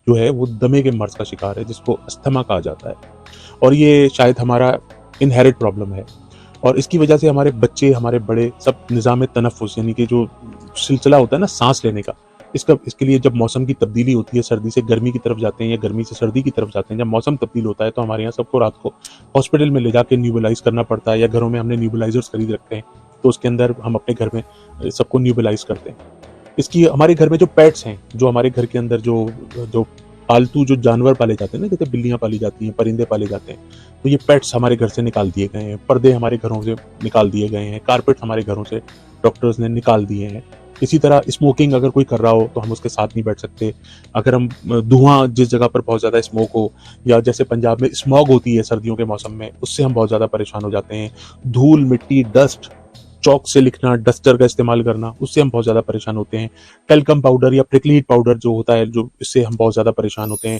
जो है वो दमे के मर्ज का शिकार है, जिसको अस्थमा कहा जाता है। और ये शायद हमारा इनहेरिट प्रॉब्लम है, और इसकी वजह से हमारे बच्चे, हमारे बड़े सब निज़ाम तनफ़ुस यानी कि जो सिलसिला होता है ना सांस लेने का, इसके लिए जब मौसम की तब्दीली होती है, सर्दी से गर्मी की तरफ जाते हैं या गर्मी से सर्दी की तरफ जाते हैं, जब मौसम तब्दील होता है तो हमारे यहाँ सबको रात को हॉस्पिटल में ले जाके न्यूबलाइज करना पड़ता है, या घरों में हमने न्यूबलाइजर्स खरीद रखते हैं, तो उसके अंदर हम अपने घर में सबको न्यूबलाइज करते हैं। इसकी हमारे घर में जो पेट्स हैं, जो हमारे घर के अंदर जो जो पालतू जो जानवर पाले जाते हैं ना, जैसे बिल्लियाँ पाली जाती हैं, परिंदे पाले जाते हैं, तो ये पेट्स हमारे घर से निकाल दिए गए हैं, पर्दे हमारे घरों से निकाल दिए गए हैं, कारपेट हमारे घरों से डॉक्टर्स ने निकाल दिए हैं। इसी तरह स्मोकिंग अगर कोई कर रहा हो तो हम उसके साथ नहीं बैठ सकते। अगर हम धुआं जिस जगह पर बहुत ज़्यादा स्मोक हो, या जैसे पंजाब में स्मॉग होती है सर्दियों के मौसम में, उससे हम बहुत ज़्यादा परेशान हो जाते हैं। धूल, मिट्टी, डस्ट, चौक से लिखना, डस्टर का इस्तेमाल करना, उससे हम बहुत ज़्यादा परेशान होते हैं। टेल्कम पाउडर या प्रिकली हीट पाउडर जो होता है, जो इससे हम बहुत ज़्यादा परेशान होते हैं।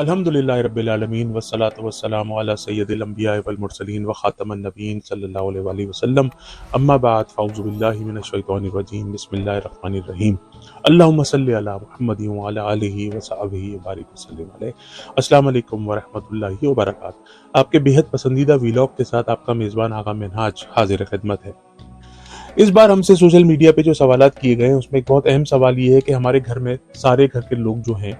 अल्हम्दुलिल्लाहि रब्बिल आलमीन वस्सलातु वस्सलामु अला सय्यदिल अंबिया वल मुरसलीन व खातमन नबीय्यीन सल्लल्लाहु अलैहि वसल्लम। अम्मा बाद फ़अऊज़ु बिल्लाहि मिनश शैतानिर रजीम। बिस्मिल्लाहिर रहमानिर रहीम। अल्लाहुम्मा सल्लि अला मुहम्मद व अला आलिहि व सहबिहि व बारिक वसल्लिम अलैहि। अस्सलामु अलैकुम व रहमतुल्लाहि व बरकातहू। आपके बेहद पसंदीदा वीलॉग के साथ आपका मेज़बान आगा मिनहाज हाज़िर खिदमत है। इस बार हमसे सोशल मीडिया पे जो सवालात किए गए हैं, उसमें एक बहुत अहम सवाल ये है कि हमारे घर में सारे घर के लोग जो हैं,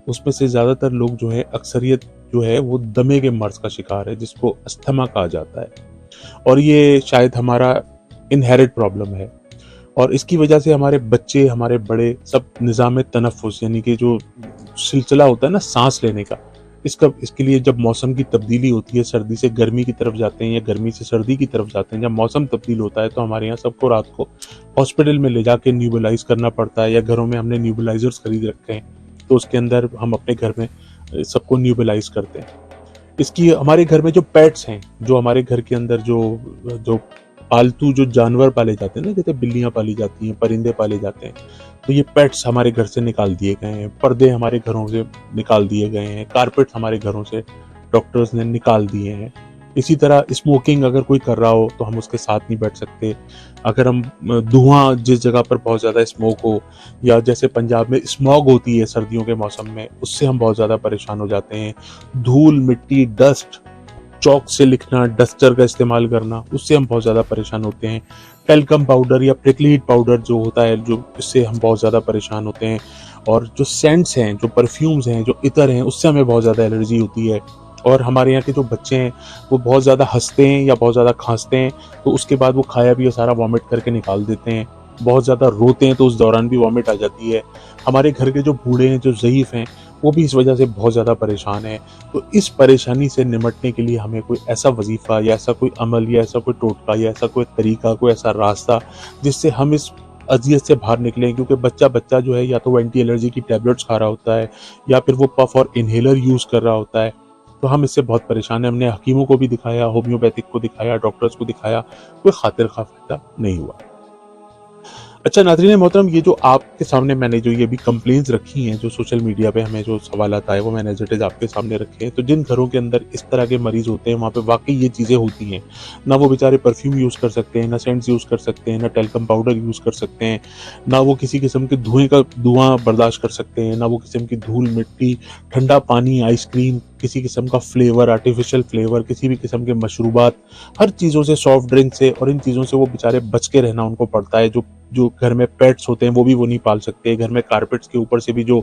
उसमें से ज़्यादातर लोग जो है, अक्सरियत जो है वो दमे के मर्ज का शिकार है, जिसको अस्थमा कहा जाता है। और ये शायद हमारा इनहेरिट प्रॉब्लम है, और इसकी वजह से हमारे बच्चे, हमारे बड़े सब निज़ाम तनफ़ुस यानी कि जो सिलसिला होता है ना सांस लेने का, इसके लिए जब मौसम की तब्दीली होती है, सर्दी से गर्मी की तरफ जाते हैं या गर्मी से सर्दी की तरफ जाते हैं, जब मौसम तब्दील होता है तो हमारे यहाँ सबको रात को हॉस्पिटल में ले जाके न्यूबलाइज करना पड़ता है, या घरों में हमने न्यूबलाइजर्स खरीद रखे हैं, तो उसके अंदर हम अपने घर में सबको न्यूबलाइज करते हैं। इसकी हमारे घर में जो पेट्स हैं, जो हमारे घर के अंदर जो जो पालतू जो जानवर पाले जाते हैं ना, जैसे बिल्लियाँ पाली जाती हैं, परिंदे पाले जाते हैं, तो ये पेट्स हमारे घर से निकाल दिए गए हैं, पर्दे हमारे घरों से निकाल दिए गए हैं, कारपेट हमारे घरों से डॉक्टर्स ने निकाल दिए हैं। इसी तरह स्मोकिंग अगर कोई कर रहा हो तो हम उसके साथ नहीं बैठ सकते। अगर हम धुआं जिस जगह पर बहुत ज़्यादा स्मोक हो, या जैसे पंजाब में स्मॉग होती है सर्दियों के मौसम में, उससे हम बहुत ज़्यादा परेशान हो जाते हैं। धूल, मिट्टी, डस्ट, चौक से लिखना, डस्टर का इस्तेमाल करना, उससे हम बहुत ज़्यादा परेशान होते हैं। टेल्कम पाउडर या प्रिकली हीट पाउडर जो होता है, जो इससे हम बहुत ज़्यादा परेशान होते हैं। और जो सेंट्स हैं, जो परफ्यूम्स हैं, जो इतर हैं, उससे हमें बहुत ज़्यादा एलर्जी होती है। और हमारे यहाँ के जो बच्चे हैं वो बहुत ज़्यादा हंसते हैं या बहुत ज़्यादा खांसते हैं, तो उसके बाद वो खाया पिया सारा वॉमिट करके निकाल देते हैं। बहुत ज़्यादा रोते हैं तो उस दौरान भी वॉमिट आ जाती है। हमारे घर के जो बूढ़े हैं, जो ज़ईफ़ हैं, वो भी इस वजह से बहुत ज़्यादा परेशान हैं। तो इस परेशानी से निमटने के लिए हमें कोई ऐसा वजीफ़ा या ऐसा कोई अमल या ऐसा कोई टोटका या ऐसा कोई तरीका, कोई ऐसा रास्ता जिससे हम इस अज़ियत से बाहर निकलें। क्योंकि बच्चा जो है या तो वो एंटी एलर्जी की टैबलेट्स खा रहा होता है, या फिर वो पफ और इन्हेलर यूज़ कर रहा होता है, तो हम इससे बहुत परेशान हैं। हमने हकीमों को भी दिखाया, होम्योपैथिक को दिखाया, डॉक्टर्स को दिखाया, कोई खातिर खा फ़ायदा नहीं हुआ। अच्छा नाज़रीन मोहतरम, ये जो आपके सामने मैंने जो ये भी कंप्लेंट्स रखी हैं, जो सोशल मीडिया पे हमें जो सवालात आए, वो मैंने एज़ इट इज़ आपके सामने रखे हैं। तो जिन घरों के अंदर इस तरह के मरीज़ होते हैं, वहाँ पे वाक़ई ये चीज़ें होती हैं। ना वो बेचारे परफ्यूम यूज़ कर सकते हैं, ना सेंट्स यूज़ कर सकते हैं, ना टेल्कम पाउडर यूज़ कर सकते हैं, ना वो किसी किस्म के धुआँ बर्दाश्त कर सकते हैं, ना वो किस्म की धूल, मिट्टी, ठंडा पानी, आइसक्रीम, किसी किस्म का फ्लेवर, आर्टिफिशियल फ्लेवर, किसी भी किस्म के मशरूबात, हर चीज़ों से, सॉफ्ट ड्रिंक से और इन चीज़ों से वो बेचारे बच के रहना उनको पड़ता है। जो घर में पेट्स होते हैं वो भी वो नहीं पाल सकते। घर में कारपेट्स के ऊपर से भी जो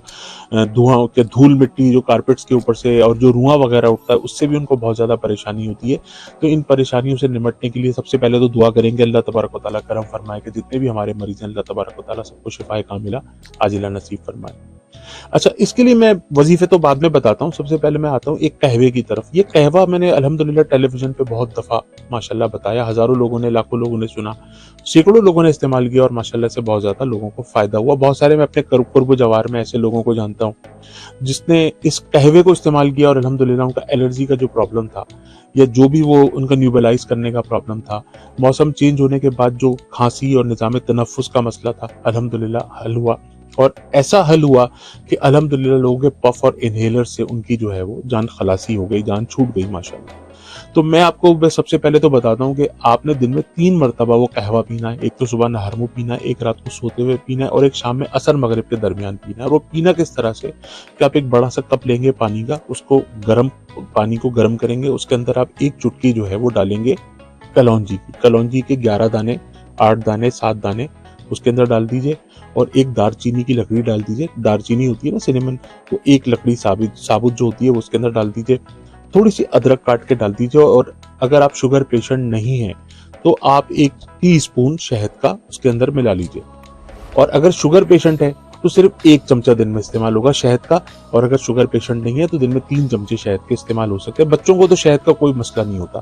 धुआं के धूल मिट्टी जो कारपेट्स के ऊपर से और जो रुआं वगैरह उठता है, उससे भी उनको बहुत ज़्यादा परेशानी होती है। तो इन परेशानियों से निमटने के लिए सबसे पहले तो दुआ करेंगे अल्लाह तबारक व तआला करम फरमाए कि जितने भी हमारे मरीज़ हैं, अल्लाह तबारक व तआला सबको शिफाए कामिला आजिला नसीब फरमाए। अच्छा, इसके लिए मैं वजीफे तो बाद में बताता हूँ। सबसे पहले मैं आता हूँ एक कहवे की तरफ। ये कहवा मैंने अल्हम्दुलिल्लाह टेलीविजन पे बहुत दफ़ा माशाल्लाह बताया, हज़ारों लोगों ने, लाखों लोगों ने सुना, सैकड़ों लोगों ने इस्तेमाल किया और माशाल्लाह से बहुत ज़्यादा लोगों को फ़ायदा हुआ। बहुत सारे मैं अपने कुर्ब जवार में ऐसे लोगों को जानता हूँ जिसने इस कहवे को इस्तेमाल किया और अल्हम्दुलिल्लाह उनका एलर्जी का जो प्रॉब्लम था, या जो भी वो उनका न्यूबलाइज करने का प्रॉब्लम था, मौसम चेंज होने के बाद जो खांसी और निज़ाम तनफ़ुस का मसला था, अल्हम्दुलिल्लाह हल हुआ। और ऐसा हल हुआ कि अल्हम्दुलिल्लाह लोगों के पफ और इन्हेलर से उनकी जो है वो जान खलासी हो गई, जान छूट गई माशाल्लाह। तो मैं आपको सबसे पहले तो बताता हूँ कि आपने दिन में 3 मरतबा वो कहवा पीना है। एक तो सुबह नहर मुंह पीना है, एक रात को सोते हुए पीना है और एक शाम में असर मगरिब के दरमियान पीना है। और वो पीना किस तरह से कि आप एक बड़ा सा कप लेंगे पानी का, उसको पानी को गर्म करेंगे, उसके अंदर आप एक चुटकी जो है वो डालेंगे कलौंजी के 11 दाने, 8 दाने, 7 दाने उसके अंदर डाल दीजिए और एक दारचीनी की लकड़ी डाल दीजिए। दारचीनी होती है ना सिनेमन, तो एक लकड़ी साबुत जो होती है वो उसके अंदर डाल दीजिए। थोड़ी सी अदरक काट के डाल दीजिए और अगर आप शुगर पेशेंट नहीं हैं तो आप 1 टीस्पून शहद का उसके अंदर मिला लीजिए। और अगर शुगर पेशेंट है तो सिर्फ 1 चमचा दिन में इस्तेमाल होगा शहद का, और अगर शुगर पेशेंट नहीं है तो दिन में 3 चमचे शहद के इस्तेमाल हो सकते हैं। बच्चों को तो शहद का कोई मसला नहीं होता।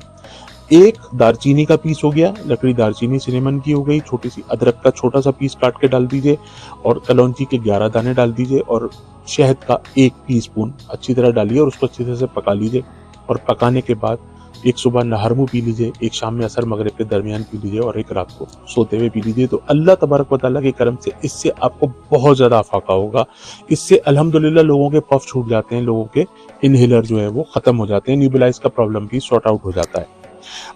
एक दारचीनी का पीस हो गया, लकड़ी दारचीनी सिनेमन की हो गई, छोटी सी अदरक का छोटा सा पीस काट के डाल दीजिए और कलौंजी के 11 दाने डाल दीजिए और शहद का 1 टीस्पून अच्छी तरह डालिए और उसको अच्छी तरह से पका लीजिए। और पकाने के बाद एक सुबह नहर मुंह पी लीजिए, एक शाम में असर मगरिब के दरमियान पी लीजिए और एक रात को सोते हुए पी लीजिए। तो अल्लाह तबारक व तआला के करम से इससे आपको बहुत ज्यादा अफाका होगा। इससे अल्हम्दुलिल्लाह लोगों के पफ छूट जाते हैं, लोगों के इनहेलर जो है वो खत्म हो जाते हैं, न्यूबलाइज का प्रॉब्लम भी सॉर्ट आउट हो जाता है।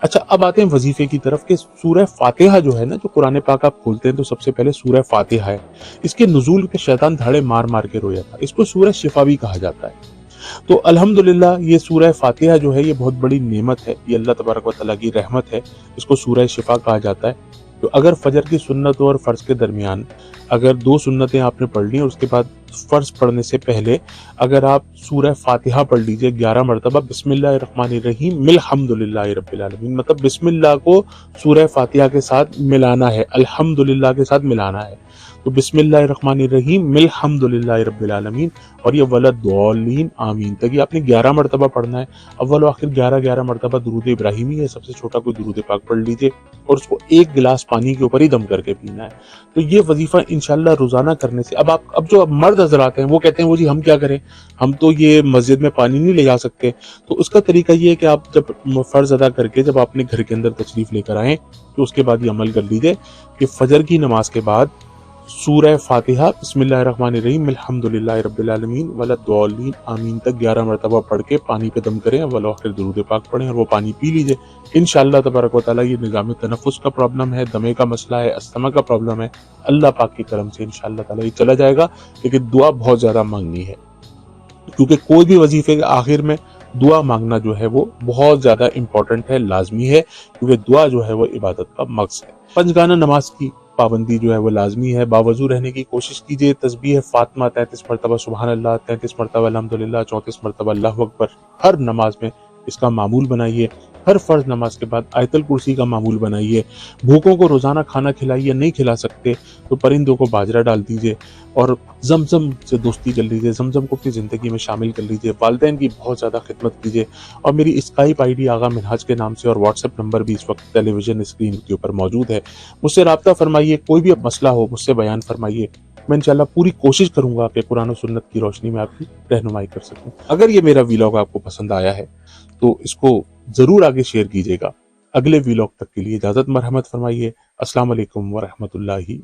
अच्छा, अब आते हैं वजीफे की तरफ कि सूरह फातिहा जो है ना, जो कुरान पाक आप खोलते हैं तो सबसे पहले सूरह फातिहा है। इसके नुजूल पे शैतान धाड़े मार मार के रोया था। इसको सूरह शिफा भी कहा जाता है। तो अल्हम्दुलिल्लाह ये सूरह फातिहा जो है ये बहुत बड़ी नेमत है, ये अल्लाह तबारक व तआला की रहमत है। इसको सूरह शिफा कहा जाता है। तो अगर फजर की सुन्नत और फर्ज के दरमियान अगर 2 सुन्नतें आपने पढ़ ली और उसके बाद फर्ज पढ़ने से पहले अगर आप सूरह फातिहा पढ़ लीजिए 11 मरतबा बिस्मिल्लाहिर्रहमानिर्रहीम मिल्हम्दुलिल्लाहि रब्बिल आलमीन, मतलब बिस्मिल्लाह को सूरह फातिहा के साथ मिलाना है, अल्हम्दुलिल्लाह के साथ मिलाना है। तो बिस्मिल्लाहिर्रहमानिर्रहीम मिल्हम्दुलिल्लाहि रब्बिल आलमीन और ये वलद्दौलीन आमीन तक ये आपने 11 मरतबा पढ़ना है। अव्वल आखिर 11 मरतबा दुरूद इब्राहिमी है, सबसे छोटा कोई दुरूद पाक पढ़ लीजिए और उसको 1 गिलास पानी के ऊपर ही दम करके पीना है। तो ये वजीफा इंशाल्लाह रोजाना करने से अब जो मर्द हजरात हैं वो कहते हैं वो जी हम क्या करें, हम तो ये मस्जिद में पानी नहीं ले जा सकते। तो उसका तरीका ये है कि आप जब फर्ज अदा करके जब अपने घर के अंदर तशरीफ लेकर आए तो उसके बाद ये अमल कर लीजिए कि फजर की नमाज के बाद सूरह फातिहा बिस्मिल्लाहिर्रहमानिर्रहीम अल्हम्दुलिल्लाहि रब्बिल आलमीन वलद्दौलीन आमीन तक 11 मरतबा पढ़ के पानी पे दम करें, अव्वल आखिर दुरूद पाक पढ़ें और वो पानी पी लीजिए। इंशाअल्लाह तबारक व तआला ये निज़ाम तनफ़ुस का प्रॉब्लम है, दमे का मसला है, अस्थमा का प्रॉब्लम है, अल्लाह पाक की करम से इंशाअल्लाह ताला ये चला जाएगा। लेकिन दुआ बहुत ज्यादा मांगनी है, क्योंकि कोई भी वजीफे के आखिर में दुआ मांगना जो है वो बहुत ज्यादा इंपॉर्टेंट है, लाजमी है, क्योंकि दुआ जो है वो इबादत का मक्स है। पंजगाना नमाज की पाबंदी जो है वो लाजमी है। बावजू रहने की कोशिश कीजिए। तस्बीह फातिमा 33 मरतबा सुबहान अल्लाह, 33 मरतबा अल्हम्दुलिल्लाह, 34 मरतबा अल्लाहु अकबर हर नमाज में इसका मामूल बनाइए। हर फर्ज नमाज के बाद आयतल कुर्सी का मामूल बनाइए। भूखों को रोजाना खाना खिलाइए, नहीं खिला सकते तो परिंदों को बाजरा डाल दीजिए और जमजम से दोस्ती कर लीजिए, जमजम को अपनी जिंदगी में शामिल कर लीजिए। वालिदैन की बहुत ज्यादा खिदमत कीजिए। और मेरी स्काइप आईडी आगा मिनहाज के नाम से और व्हाट्सएप नंबर भी इस वक्त टेलीविजन स्क्रीन के ऊपर मौजूद है। मुझसे राब्ता फरमाइए, कोई भी मसला हो मुझसे बयान फरमाइए। मैं इंशाल्लाह पूरी कोशिश करूंगा कि कुरान और सुन्नत की रोशनी में आपकी रहनुमाई कर सकूं। अगर ये मेरा वीलॉग आपको पसंद आया है तो इसको जरूर आगे शेयर कीजिएगा। अगले वीलॉग तक के लिए इजाजत मरहमत फरमाइए। अस्सलाम वालेकुम वरहमतुल्लाहि